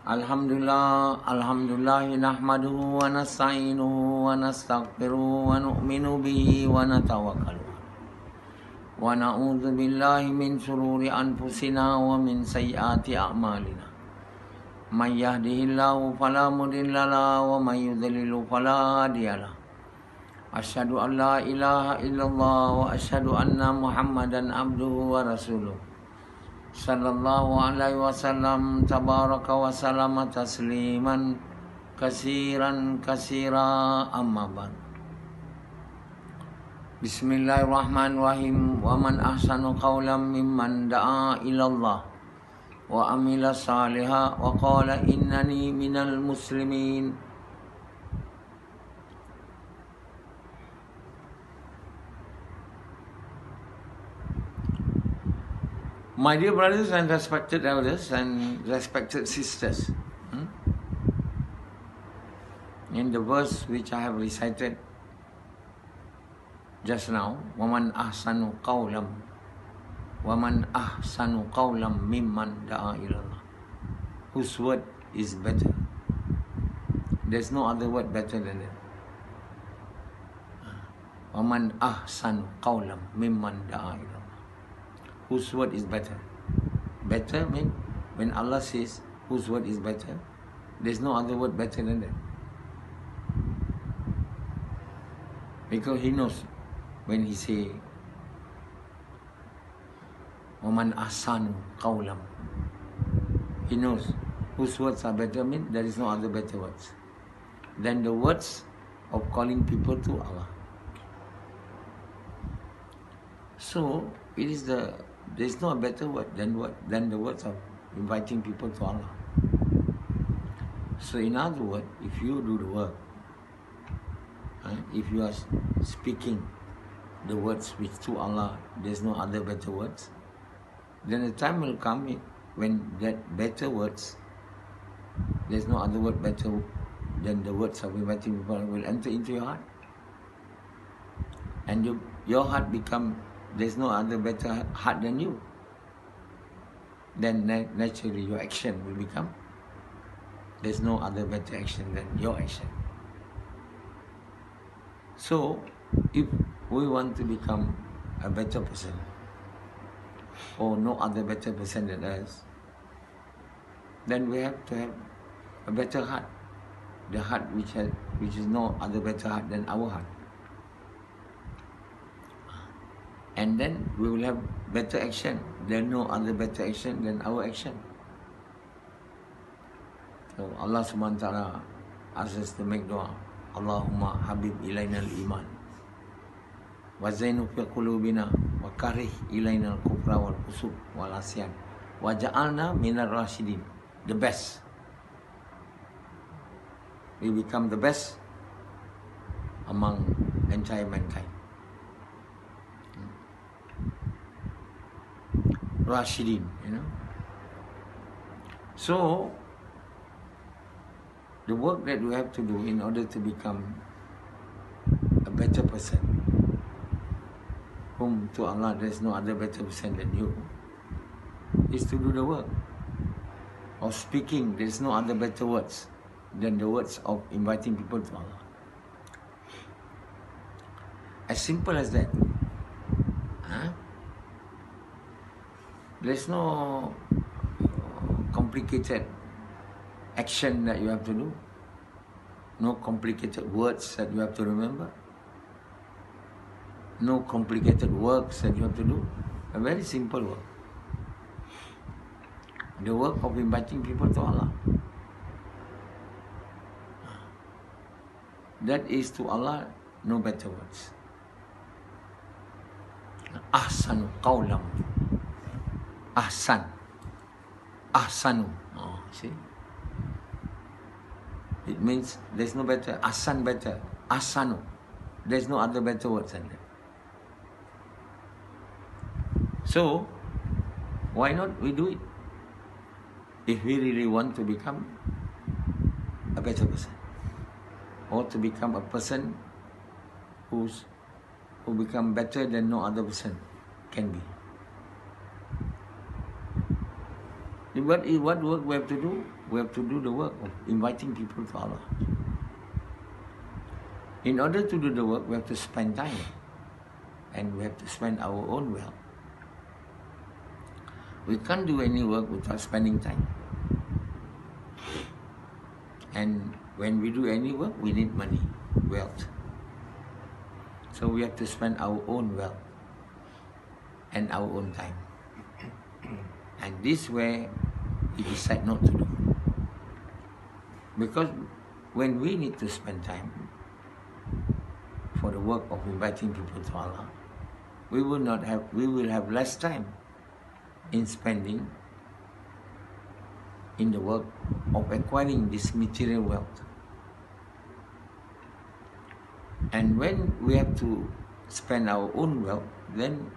Alhamdulillah nahmaduhu wa nasta'inuhu wa nastaghfiruhu wa nu'minu bihi wa natawakkalu. Wa na'udzu billahi min shururi anfusina wa min sayyiati a'malina. May yahdihillahu fala mudilla lahu wa may yudlil fala hadiya lahu. Asyhadu an la ilaha illallah wa asyhadu anna Muhammadan abduhu wa rasuluh. Sallallahu alaihi wasallam tabaraka wa salama tasliman kasiran kasira amma ba'd. Bismillahirrahmanirrahim. Wa man ahsanu qawlan mimman da'a ilallah wa amila saliha wa qala innani minal muslimin. My dear brothers and respected elders and respected sisters, in the verse which I have recited just now, وَمَنْ أَحْسَنُ قَوْلًا مِمَّنْ دَعَا إِلَى اللَّهِ, whose word is better. There's no other word better than that. وَمَنْ أَحْسَنُ قَوْلًا مِمَّنْ دَعَا إِلَى اللَّهِ, whose word is better. Better means when Allah says whose word is better, there's no other word better than that. Because He knows when He say وَمَنْ أَحْسَنُ قَوْلًا, He knows whose words are better, means there is no other better words than the words of calling people to Allah. So it is there is no better word than the words of inviting people to Allah. So in other words, if you do the work, if you are speaking the words which to Allah, there is no other better words, then the time will come when that better words, there is no other word better than the words of inviting people, will enter into your heart, and your heart become. There's no other better heart than you. Then naturally your action will become. There's no other better action than your action. So, if we want to become a better person, or no other better person than us, then we have to have a better heart. The heart which is no other better heart than our heart. And then we will have better action. There is no other better action than our action. So Allah subhanahu wa ta'ala asks us to make dua. Allahumma habib ilayna al-iman wa zainu fi qulubina wa karih ilayna al-kufra wal fusuq wal asyan wa ja'alna minar rasyidin. The best. We become the best among entire mankind. Rashidin, So, the work that we have to do in order to become a better person, whom to Allah there is no other better person than you, is to do the work of speaking. There is no other better words than the words of inviting people to Allah. As simple as that. There's no complicated action that you have to do. No complicated words that you have to remember. No complicated works that you have to do. A very simple work. The work of inviting people to Allah. That is to Allah no better words. Ahsanu qawlam. Ahsanu. See? It means there's no better. Ahsan better. Ahsanu. There's no other better words than that. So, why not we do it? If we really want to become a better person, or to become a person who become better than no other person can be. What work we have to do? we have to do the work of inviting people to Allah. In order to do the work, we have to spend time. And we have to spend our own wealth. We can't do any work without spending time. And when we do any work, we need money, wealth. So we have to spend our own wealth and our own time. And this way, we decide not to do. Because when we need to spend time for the work of inviting people to Allah, we will have less time in spending in the work of acquiring this material wealth. And when we have to spend our own wealth, then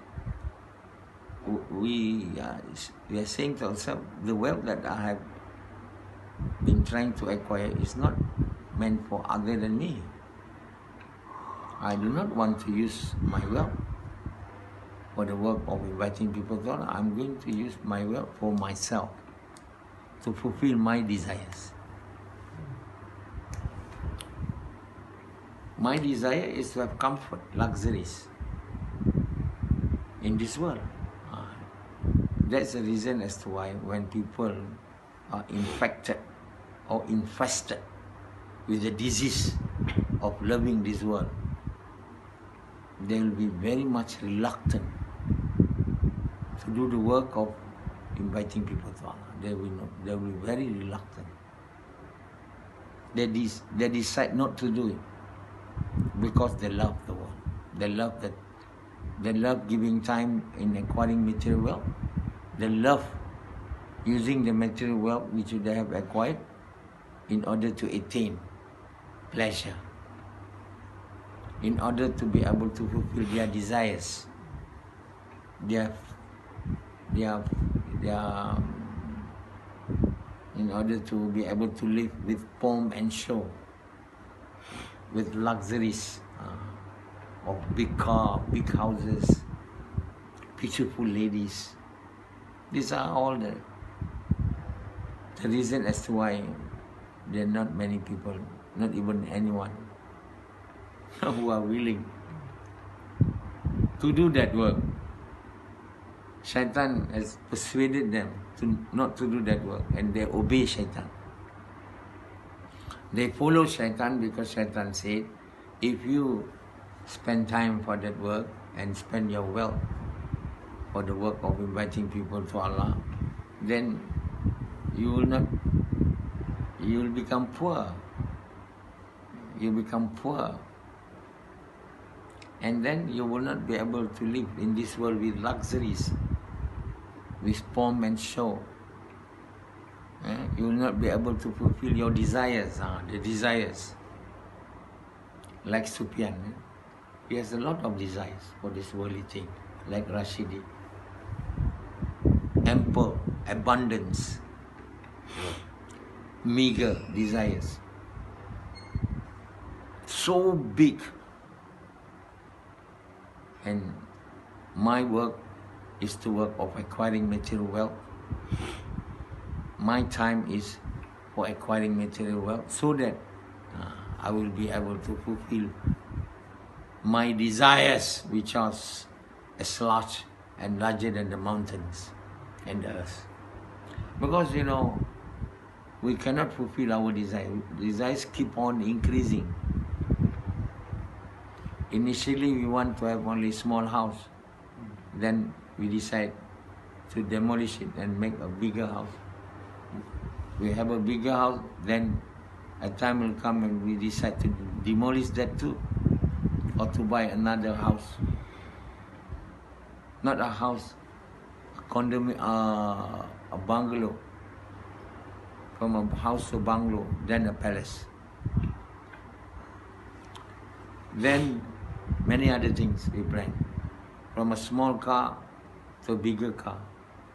we are saying to ourselves, the wealth that I have been trying to acquire is not meant for other than me. I do not want to use my wealth for the work of inviting people to Allah. I'm going to use my wealth for myself, to fulfill my desires. My desire is to have comfort, luxuries in this world. That's the reason as to why when people are infected or infested with the disease of loving this world, they will be very much reluctant to do the work of inviting people to Allah. They will be very reluctant. They decide not to do it because they love the world. They love giving time in acquiring material wealth. They love using the material wealth which they have acquired in order to attain pleasure, in order to be able to fulfill their desires, in order to be able to live with pomp and show, with luxuries of big car, big houses, beautiful ladies. These are all the reason as to why there are not many people, not even anyone, who are willing to do that work. Shaitan has persuaded them not to do that work, and they obey Shaitan. They follow Shaitan because Shaitan said, if you spend time for that work and spend your wealth for the work of inviting people to Allah, then you will become poor. You become poor. And then you will not be able to live in this world with luxuries, with pomp and show. You will not be able to fulfill your desires, the desires. Like Sufyan, he has a lot of desires for this worldly thing, like Rashidi. Ample, abundance, meager desires. So big. And my work is the work of acquiring material wealth. My time is for acquiring material wealth so that I will be able to fulfill my desires, which are as large and larger than the mountains and the earth. Because, we cannot fulfill our desires. Desires keep on increasing. Initially, we want to have only a small house. Then we decide to demolish it and make a bigger house. We have a bigger house, then a time will come and we decide to demolish that too, or to buy another house. Not a house, a condominium, a bungalow. From a house to bungalow, then a palace. Then many other things we plan. From a small car to a bigger car,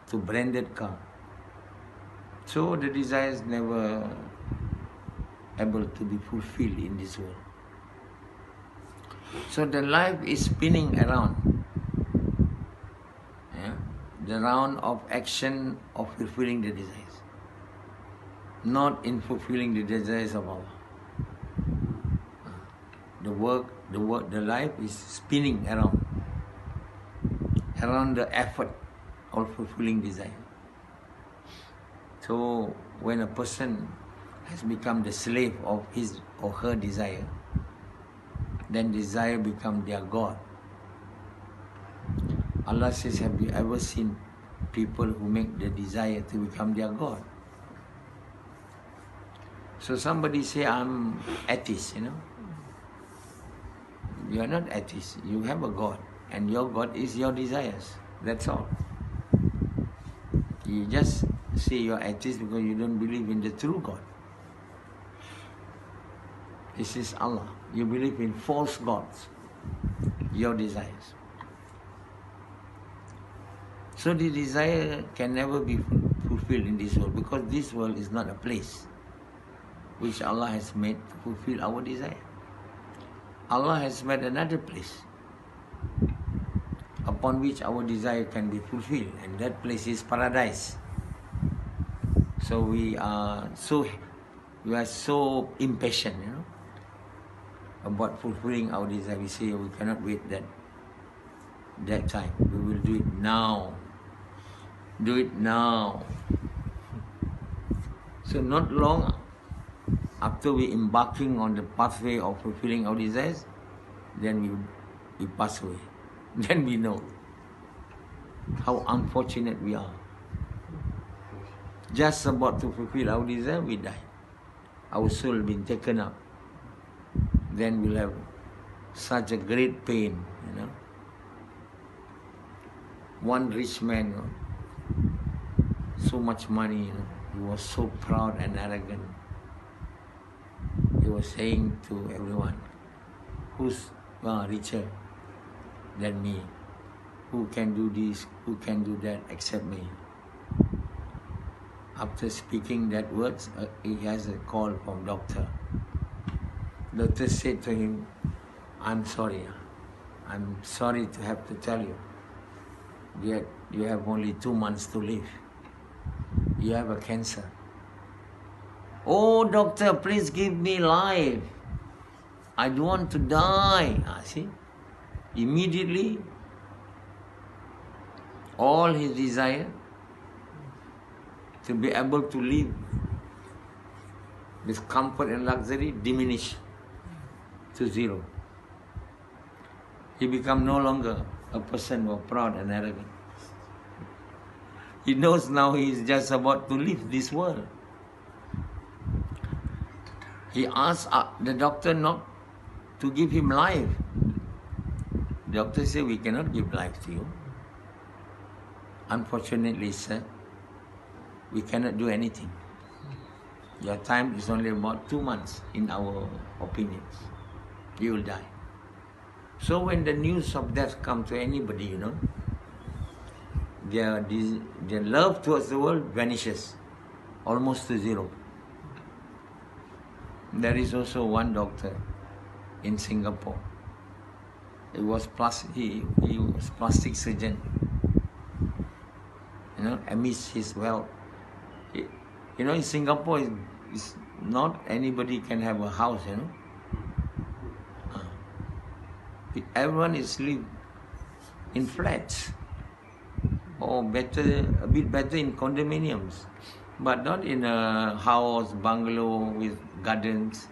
to branded car. So the desires never able to be fulfilled in this world. So the life is spinning around. The round of action of fulfilling the desires. not in fulfilling the desires of Allah. The life is spinning around the effort of fulfilling desire. So when a person has become the slave of his or her desire, then desire becomes their God. Allah says, have you ever seen people who make the desire to become their God? So somebody say, I'm atheist, You are not atheist. You have a God. And your God is your desires. That's all. You just say you're atheist because you don't believe in the true God. This is Allah. You believe in false gods. Your desires. So the desire can never be fulfilled in this world, because this world is not a place which Allah has made to fulfill our desire. Allah has made another place upon which our desire can be fulfilled, and that place is paradise. So we are so impatient, about fulfilling our desire. We say we cannot wait that time. We will do it now. Do it now. So not long after we embarking on the pathway of fulfilling our desires, then we pass away. Then we know how unfortunate we are. Just about to fulfill our desire, we die. Our soul been taken up. Then we'll have such a great pain, One rich man, so much money, he was so proud and arrogant. He was saying to everyone, who's richer than me? Who can do this? Who can do that except me? After speaking that words, he has a call from doctor. Doctor said to him, I'm sorry to have to tell you, yet you have only 2 months to live. You have a cancer. Oh, doctor, please give me life. I don't want to die. See? Immediately, all his desire to be able to live with comfort and luxury diminished to zero. He become no longer a person who is proud and arrogant. He knows now he is just about to leave this world. He asked the doctor not to give him life. The doctor said, we cannot give life to you. Unfortunately, sir, we cannot do anything. Your time is only about 2 months in our opinions. You will die. So when the news of death comes to anybody, their love towards the world vanishes almost to zero. There is also one doctor in Singapore. He was plastic surgeon. Amidst his wealth. In Singapore, is not anybody can have a house, Everyone is live in flats, or a bit better in condominiums, but not in a house, bungalow with gardens.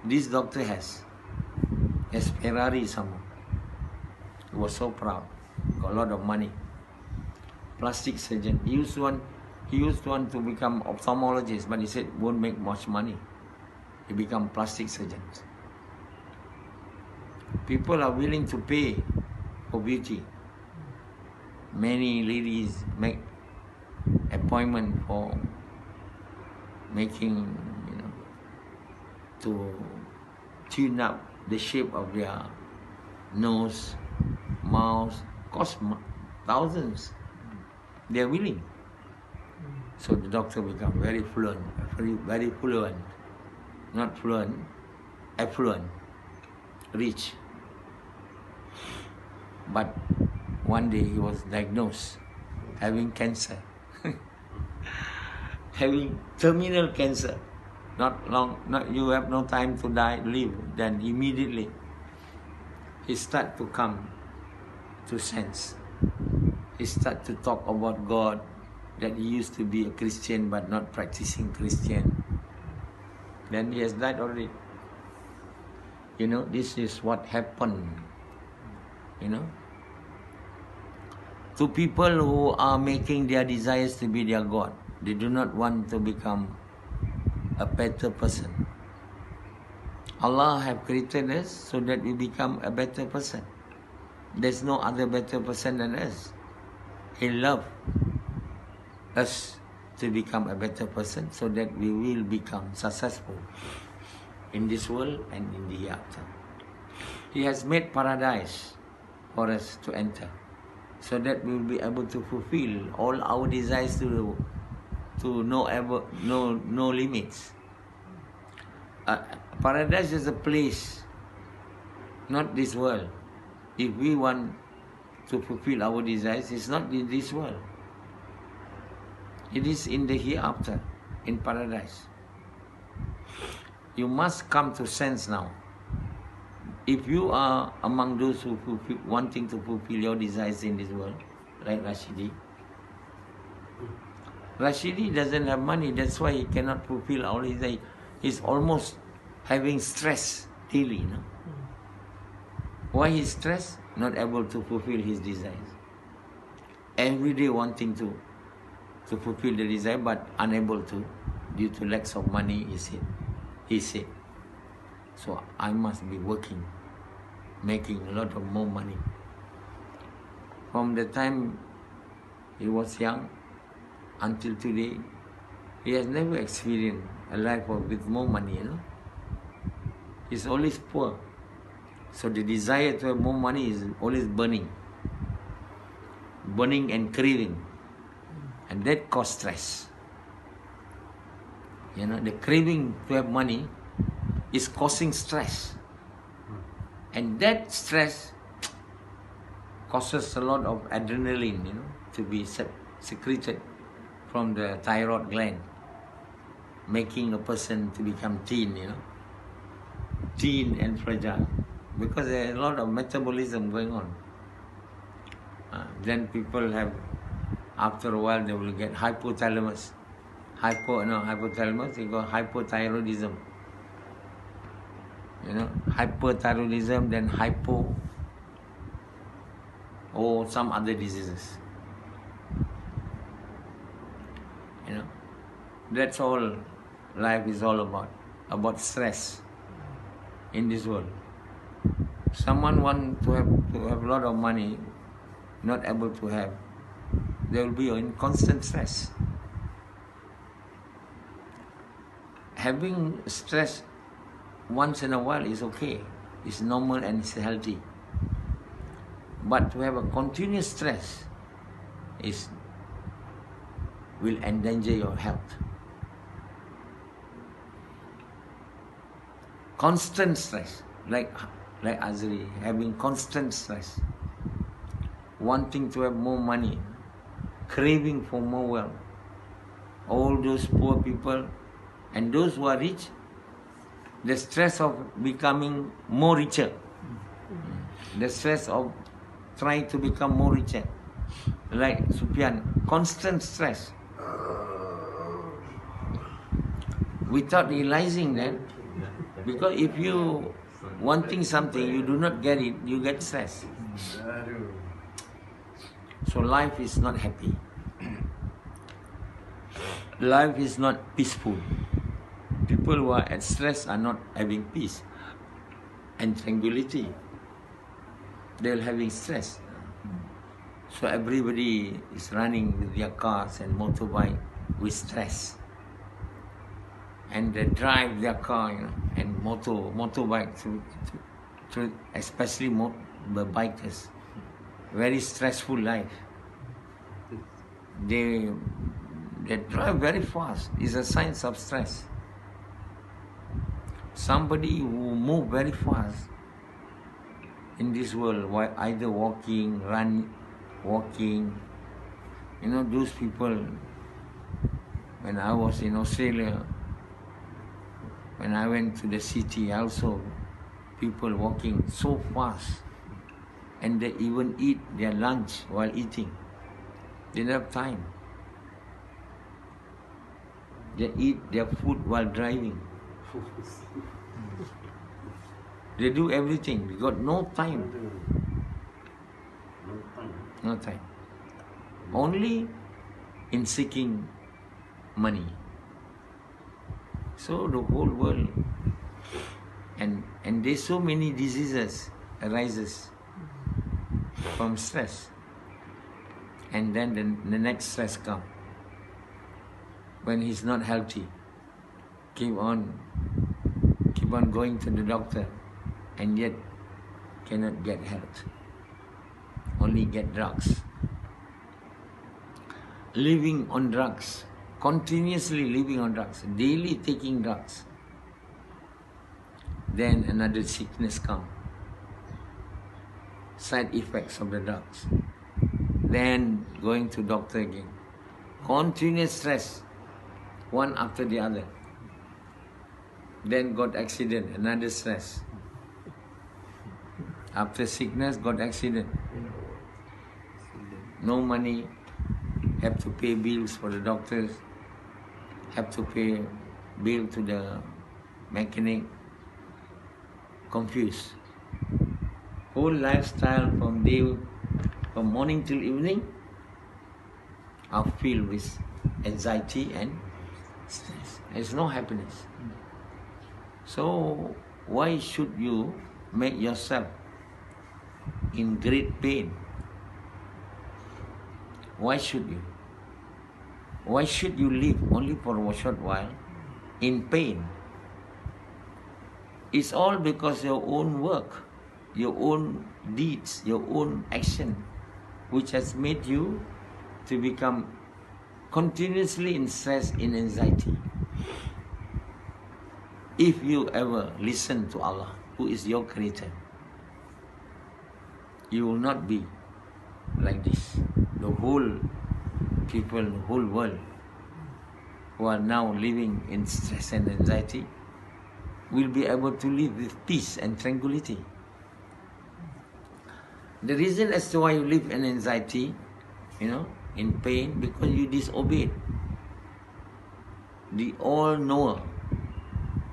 This doctor has Ferrari somehow. He was so proud, got a lot of money. Plastic surgeon. He used to want to become ophthalmologist, but he said won't make much money. He become plastic surgeons. People are willing to pay for beauty. Many ladies make appointment for making, to tune up the shape of their nose, mouth, cost thousands. They are willing. So the doctor become very fluent, not fluent, affluent, rich. But one day he was diagnosed having cancer. having terminal cancer. You have no time to live. Then immediately he start to come to sense. He start to talk about God, that he used to be a Christian but not practicing Christian. Then he has died already. This is what happened. To people who are making their desires to be their God. They do not want to become a better person. Allah have created us so that we become a better person. There's no other better person than us. He loves us to become a better person so that we will become successful in this world and in the hereafter. He has made paradise for us to enter so that we will be able to fulfill all our desires to no limits. Paradise is a place, not this world. If we want to fulfill our desires, it's not in this world. It is in the hereafter, in paradise. You must come to sense now. If you are among those who wanting to fulfill your desires in this world, like Rashidi doesn't have money, that's why he cannot fulfill all his desires. He's almost having stress daily. Why he's stressed? Not able to fulfill his desires. Every day wanting to fulfill the desire, but unable to due to lack of money, he said. So I must be working, making a lot of more money. From the time he was young until today, he has never experienced a life with more money, He's always poor. So the desire to have more money is always burning and craving. And that causes stress. The craving to have money is causing stress. And that stress causes a lot of adrenaline, to be secreted from the thyroid gland, making a person to become thin, thin and fragile. Because there is a lot of metabolism going on. Then people have, after a while, they will get hypothalamus. Hypothalamus, they got hypothyroidism. Hyperthyroidism, then or some other diseases. That's all life is all about stress in this world. Someone want to have a lot of money, not able to have, they will be in constant stress. Having stress once in a while is okay, it's normal and it's healthy. But to have a continuous stress will endanger your health. Constant stress, like Azri, having constant stress, wanting to have more money, craving for more wealth. All those poor people and those who are rich, the stress of becoming more richer, the stress of trying to become more richer, like Sufyan, constant stress. Without realizing that, because if you wanting something, you do not get it, you get stressed. So life is not happy. Life is not peaceful. People who are at stress are not having peace and tranquility. They're having stress. So everybody is running with their cars and motorbike with stress. And they drive their car, and motorbike to especially the bikers. Very stressful life. They drive very fast. It's a sign of stress. Somebody who move very fast in this world, either walking, those people When I was in Australia, when I went to the city, also people walking so fast, and they even eat their lunch while eating. They don't have time. They eat their food while driving. They do everything. They got no time. No time. Only in seeking money. So the whole world, and there's so many diseases arises from stress, and then the next stress comes when he's not healthy. Keep on going to the doctor, and yet cannot get health. Only get drugs. Living on drugs. Continuously living on drugs, daily taking drugs. Then another sickness comes. Side effects of the drugs. Then going to doctor again. Continuous stress, one after the other. Then got accident, another stress. After sickness, got accident. No money, have to pay bills for the doctors, have to pay bill to the mechanic. Confused. Whole lifestyle from morning till evening are filled with anxiety and stress. There's no happiness. So why should you make yourself in great pain? Why should you? Why should you live only for a short while in pain? It's all because your own work, your own deeds, your own action, which has made you to become continuously in stress, in anxiety. If you ever listen to Allah, who is your creator, you will not be like this. The whole people, the whole world who are now living in stress and anxiety will be able to live with peace and tranquility. The reason as to why you live in anxiety, in pain, because you disobeyed the all-knower,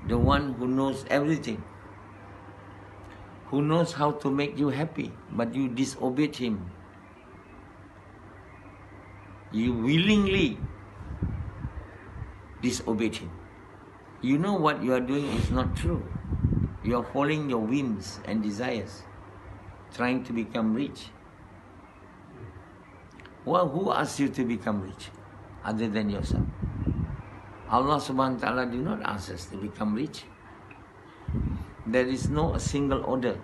the one who knows everything, who knows how to make you happy, but you disobeyed him. You willingly disobeyed him. You know what you are doing is not true. You are following your whims and desires, trying to become rich. Well, who asked you to become rich other than yourself? Allah subhanahu wa ta'ala did not ask us to become rich. There is no a single order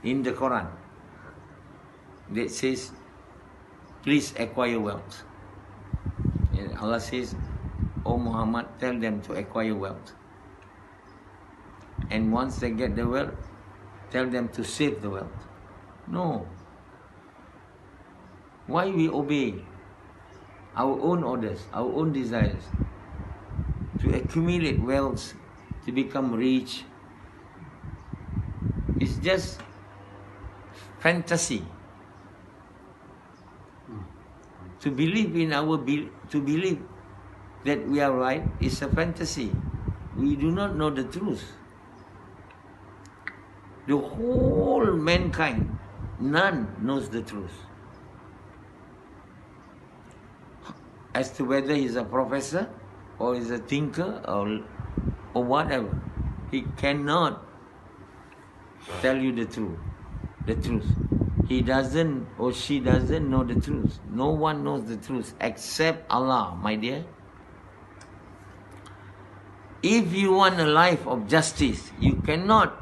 in the Quran that says, please acquire wealth. And Allah says, O Muhammad, tell them to acquire wealth. And once they get the wealth, tell them to save the wealth. No. Why we obey our own orders, our own desires, to accumulate wealth, to become rich? It's just fantasy. To believe in to believe that we are right is a fantasy. We do not know the truth. The whole mankind, none knows the truth. As to whether he's a professor or is a thinker or whatever, he cannot tell you the truth. He doesn't or she doesn't know the truth. No one knows the truth except Allah, my dear. If you want a life of justice, you cannot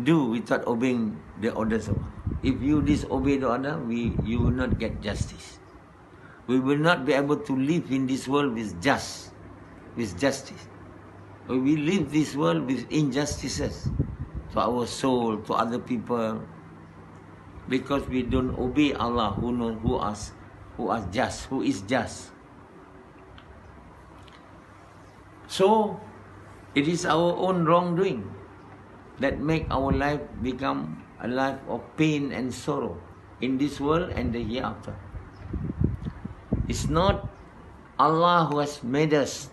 do without obeying the orders of Allah. If you disobey the order, you will not get justice. We will not be able to live in this world with justice. We will live this world with injustices to our soul, to other people, because we don't obey Allah who who is just. So, it is our own wrongdoing that make our life become a life of pain and sorrow in this world and the hereafter. It's not Allah who has made us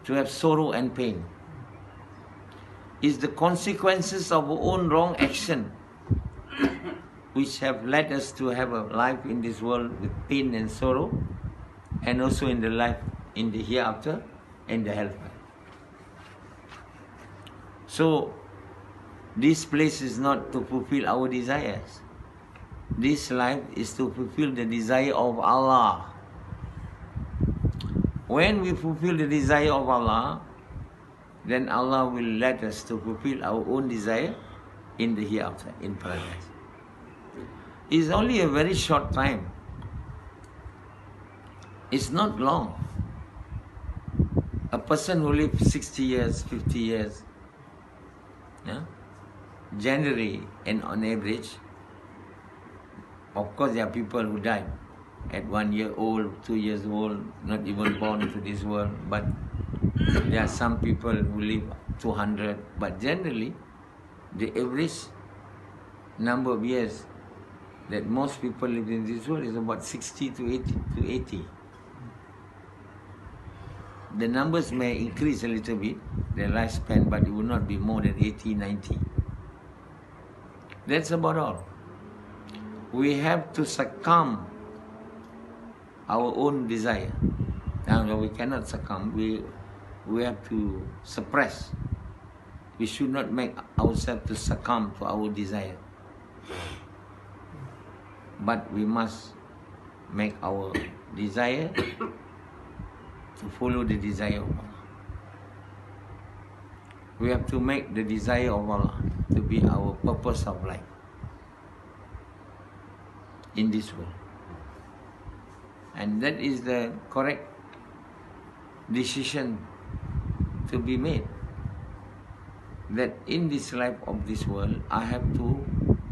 to have sorrow and pain. It's the consequences of our own wrong action which have led us to have a life in this world with pain and sorrow, and also in the life in the hereafter and the hellfire. So, this place is not to fulfill our desires. This life is to fulfill the desire of Allah. When we fulfill the desire of Allah, then Allah will let us to fulfill our own desire in the hereafter, in paradise. It's only a very short time. It's not long. A person who lives 60 years, 50 years, generally and on average, of course there are people who died at 1 year old, 2 years old, not even born into this world, but there are some people who live 200, but generally the average number of years that most people live in this world is about 60 to 80. The numbers may increase a little bit, their lifespan, but it will not be more than 80, 90. That's about all. We have to succumb our own desire. Now we cannot succumb, we have to suppress. We should not make ourselves to succumb to our desire. But we must make our desire to follow the desire of Allah. We have to make the desire of Allah to be our purpose of life in this world. And that is the correct decision to be made. That in this life of this world, I have to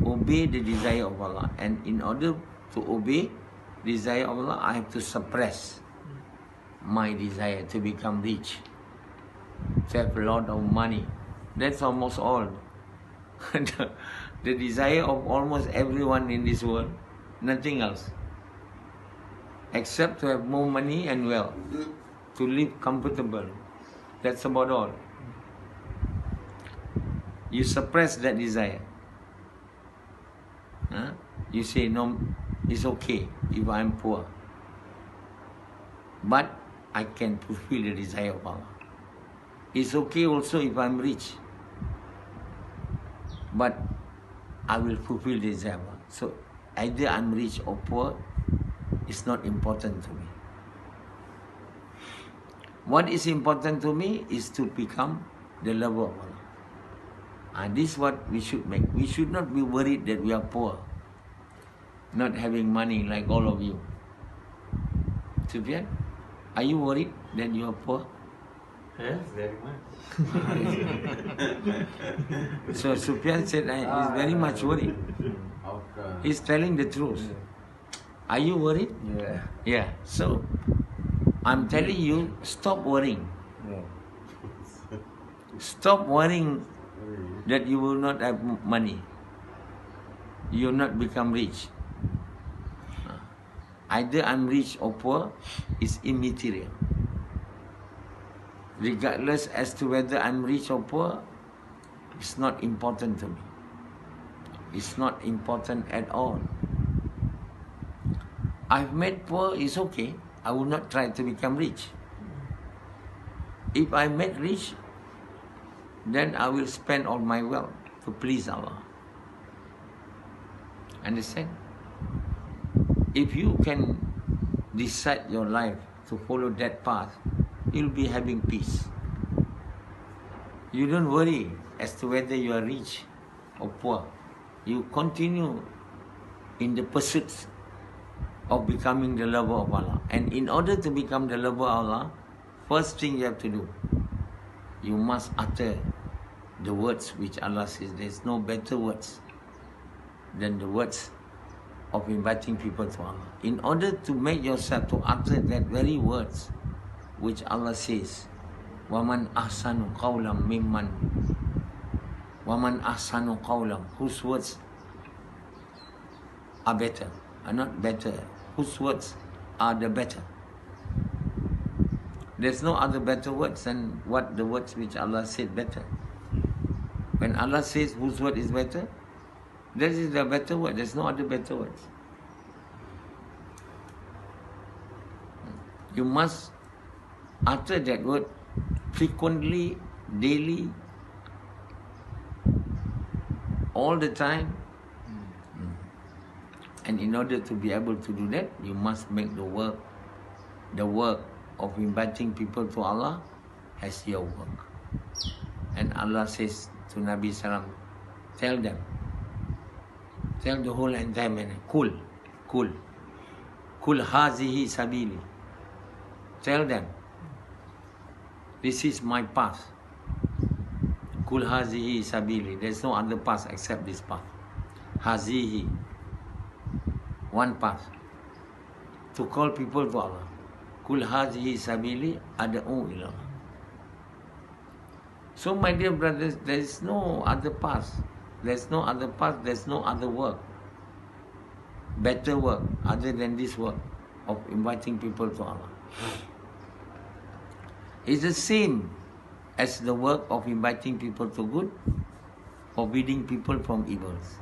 obey the desire of Allah. And in order to obey the desire of Allah, I have to suppress my desire to become rich, to have a lot of money. That's almost all. The desire of almost everyone in this world, nothing else, except to have more money and wealth, to live comfortable. That's about all. You suppress that desire. You say, no, it's okay if I'm poor, but I can fulfill the desire of Allah. It's okay also if I'm rich, but I will fulfill the desire of Allah. So either I'm rich or poor, it's not important to me. What is important to me is to become the lover of Allah. And this is what we should make. We should not be worried that we are poor, not having money like all of you. Sufyan, are you worried that you are poor? Yes, very much. So Sufyan said he's very much worried. He's telling the truth. Are you worried? Yeah. Yeah. So I'm telling you, stop worrying. Stop worrying that you will not have money. You will not become rich. Either I'm rich or poor is immaterial. Regardless as to whether I'm rich or poor, it's not important to me. It's not important at all. I've made poor, it's okay. I will not try to become rich. If I made rich, then I will spend all my wealth to please Allah. Understand? If you can decide your life to follow that path, you'll be having peace. You don't worry as to whether you are rich or poor. You continue in the pursuit of becoming the lover of Allah. And in order to become the lover of Allah, first thing you have to do, you must utter the words which Allah says. There's no better words than the words of inviting people to Allah. In order to make yourself to utter that very words which Allah says, وَمَنْ أَحْسَنُ قَوْلًا مِمَّنْ وَمَنْ أَحْسَنُ قَوْلًا, whose words are better, are not better, whose words are the better. There's no other better words than what the words which Allah said better. When Allah says whose word is better, that is the better word. There's no other better words. You must utter that word frequently, daily, all the time. And in order to be able to do that, you must make the work of inviting people to Allah as your work. And Allah says to Nabi Sallam, tell them, tell the whole entire man, kul hazihi sabili. Tell them, this is my path. Kul hazihi sabili. There's no other path except this path. Hazihi, one path. To call people to Allah. Kul hazihi sabili ad'u ila Allah. So my dear brothers, there is no other path. There's no other path, there's no other work, better work other than this work of inviting people to Allah. It's the same as the work of inviting people to good, forbidding people from evils.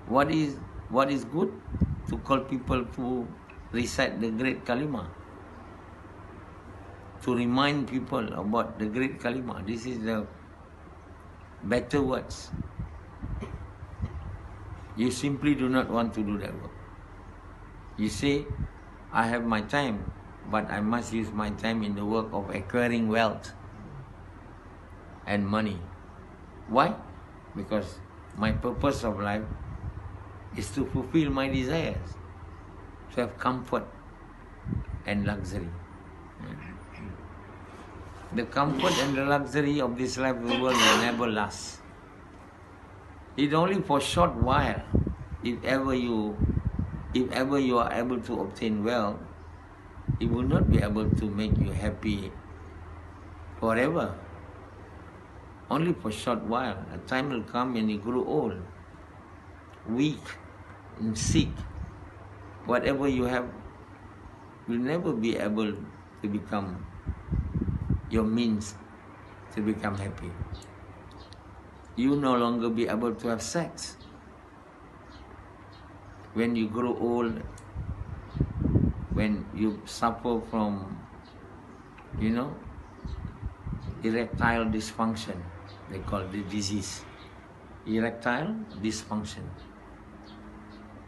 What is good? To call people to recite the great kalima, to remind people about the great kalima. This is the better words. You simply do not want to do that work. You say, I have my time, but I must use my time in the work of acquiring wealth and money. Why? Because my purpose of life is to fulfill my desires, to have comfort and luxury. The comfort and the luxury of this life of the world will never last. It's only for a short while. If ever you are able to obtain wealth, it will not be able to make you happy forever. Only for a short while. A time will come when you grow old, weak, and sick. Whatever you have will never be able to become your means to become happy. You no longer be able to have sex. When you grow old, when you suffer from, erectile dysfunction, they call the disease. Erectile dysfunction.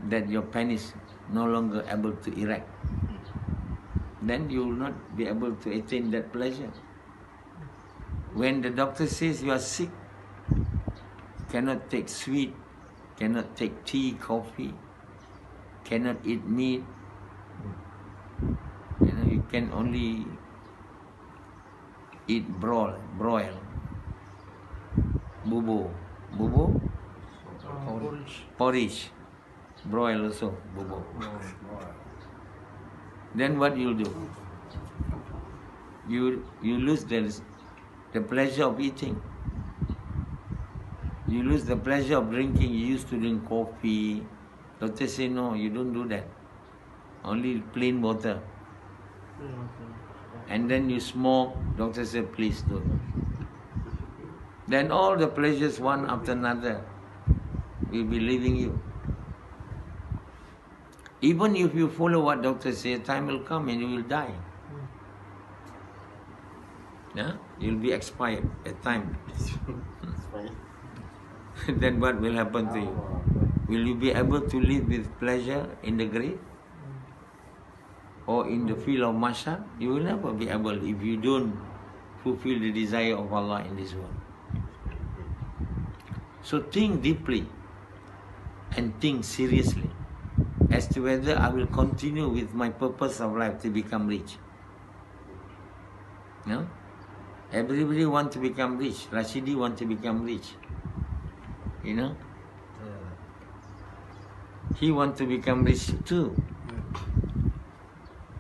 That your penis no longer able to erect. Then you will not be able to attain that pleasure. When the doctor says you are sick, cannot take sweet, cannot take tea, coffee, cannot eat meat, you can only eat broil, bubo, porridge, broil also, bubo. Then what you'll do? You lose the pleasure of eating. You lose the pleasure of drinking. You used to drink coffee. Doctor say no, you don't do that. Only plain water. And then you smoke. Doctor say please don't. Then all the pleasures one after another will be leaving you. Even if you follow what doctor says, time will come and you will die. Yeah? You'll be expired at time. Then what will happen to you? Will you be able to live with pleasure in the grave? Or in the field of mahsyar? You will never be able if you don't fulfill the desire of Allah in this world. So think deeply and think seriously as to whether I will continue with my purpose of life to become rich. No? Everybody wants to become rich. Rashidi wants to become rich. He wants to become rich too.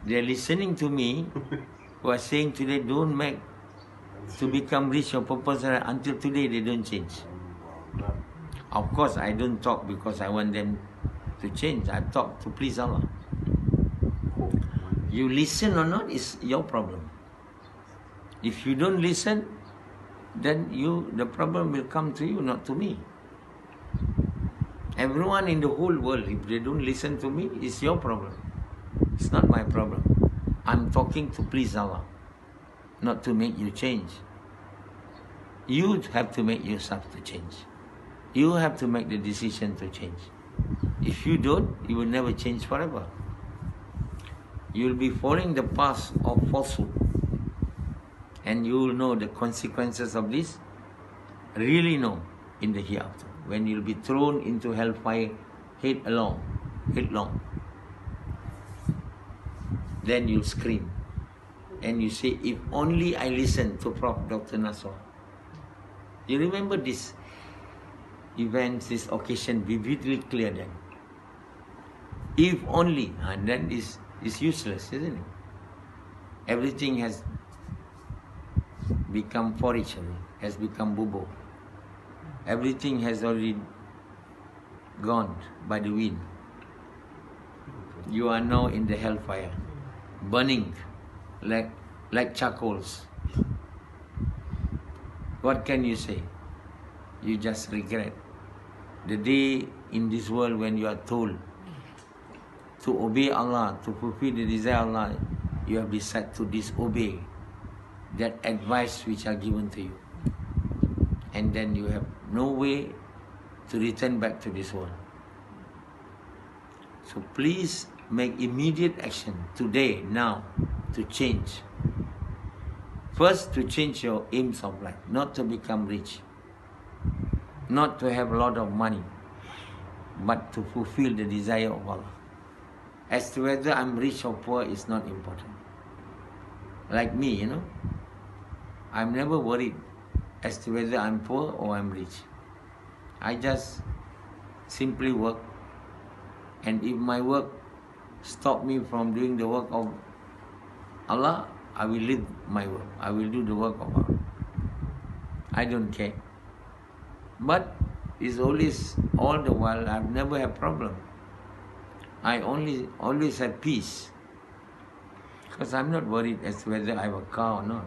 They're listening to me who are saying today don't make to become rich or purpose until today they don't change. Of course, I don't talk because I want them to change. I talk to please Allah. You listen or not is your problem. If you don't listen, then the problem will come to you, not to me. Everyone in the whole world, if they don't listen to me, it's your problem. It's not my problem. I'm talking to please Allah, not to make you change. You have to make yourself to change. You have to make the decision to change. If you don't, you will never change forever. You will be following the path of falsehood. And you will know the consequences of this. Really know in the hereafter. When you will be thrown into hellfire headlong. Then you scream. And you say, if only I listen to Prof Dr. Nasoha. You remember this event, this occasion vividly clear then. If only, and then it's useless, isn't it? Everything has become forage, has become bubo. Everything has already gone by the wind. You are now in the hellfire, burning like charcoals. What can you say? You just regret. The day in this world when you are told to obey Allah, to fulfill the desire of Allah, you have decided to disobey that advice which are given to you. And then you have no way to return back to this world. So please make immediate action today, now, to change. First, to change your aims of life, not to become rich, not to have a lot of money, but to fulfill the desire of Allah. As to whether I'm rich or poor is not important. Like me, I'm never worried as to whether I'm poor or I'm rich. I just simply work, and if my work stop me from doing the work of Allah, I will leave my work. I will do the work of Allah. I don't care. But it's always, all the while, I've never had problem. I always have peace. Because I'm not worried as to whether I have a car or not.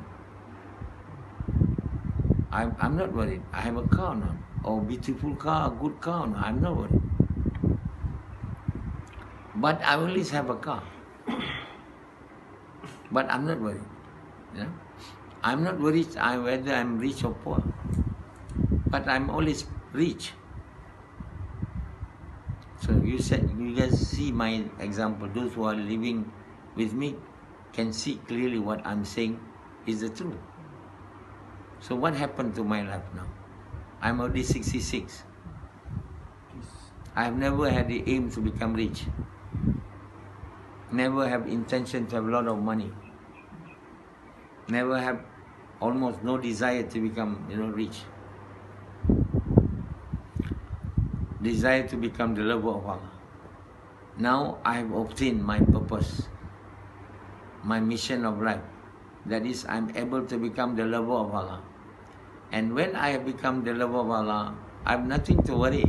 I'm not worried. I have a car or not. Or beautiful car, a good car or not. I'm not worried. But I always have a car. But I'm not worried. I'm not worried whether I'm rich or poor. But I'm always rich. So you guys see my example. Those who are living with me can see clearly what I'm saying is the truth. So what happened to my life now? I'm already 66. I have never had the aim to become rich. Never have intention to have a lot of money. Never have almost no desire to become rich. Desire to become the lover of Allah. Now I have obtained my purpose, my mission of life. That is, I'm able to become the lover of Allah. And when I have become the lover of Allah, I have nothing to worry.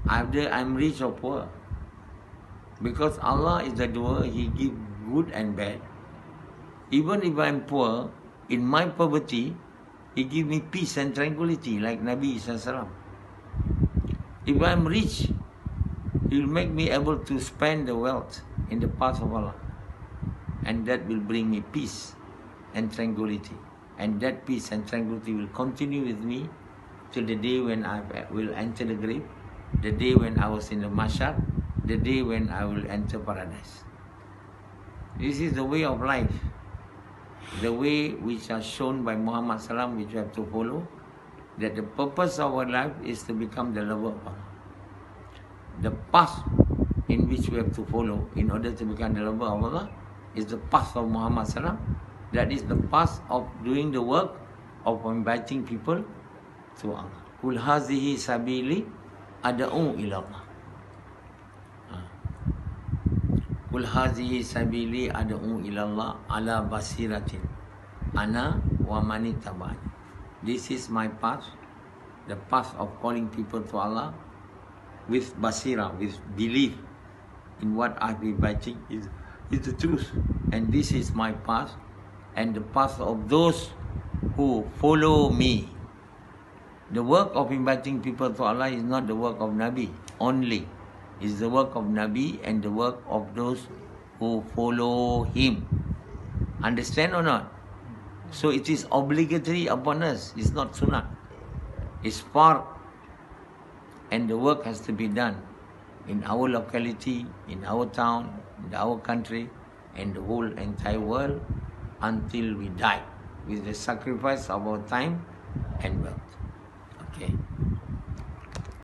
Either I'm rich or poor. Because Allah is the doer, He gives good and bad. Even if I'm poor, in my poverty, He gives me peace and tranquility, like Nabi SAW. If I'm rich, He will make me able to spend the wealth in the path of Allah. And that will bring me peace and tranquility. And that peace and tranquility will continue with me till the day when I will enter the grave, the day when I was in the mahshar, the day when I will enter paradise. This is the way of life. The way which are shown by Muhammad Sallam, which we have to follow, that the purpose of our life is to become the lover of Allah. The path in which we have to follow in order to become the lover of Allah is the path of Muhammad Sallam. That is the path of doing the work of inviting people to Allah. Kul hazihi sabili ad'u ila Allah. Qul hazihi sabili ad'u ilallah ala basiratin ana wa man ittaba'ani. This is my path, the path of calling people to Allah with basira, with belief in what I've been writing is the truth. And this is my path and the path of those who follow me. The work of inviting people to Allah is not the work of Nabi only. It's the work of Nabi and the work of those who follow him. Understand or not? So it is obligatory upon us. It's not sunnah. It's part. And the work has to be done in our locality, in our town, in our country, and the whole entire world until we die with the sacrifice of our time and wealth. Okay.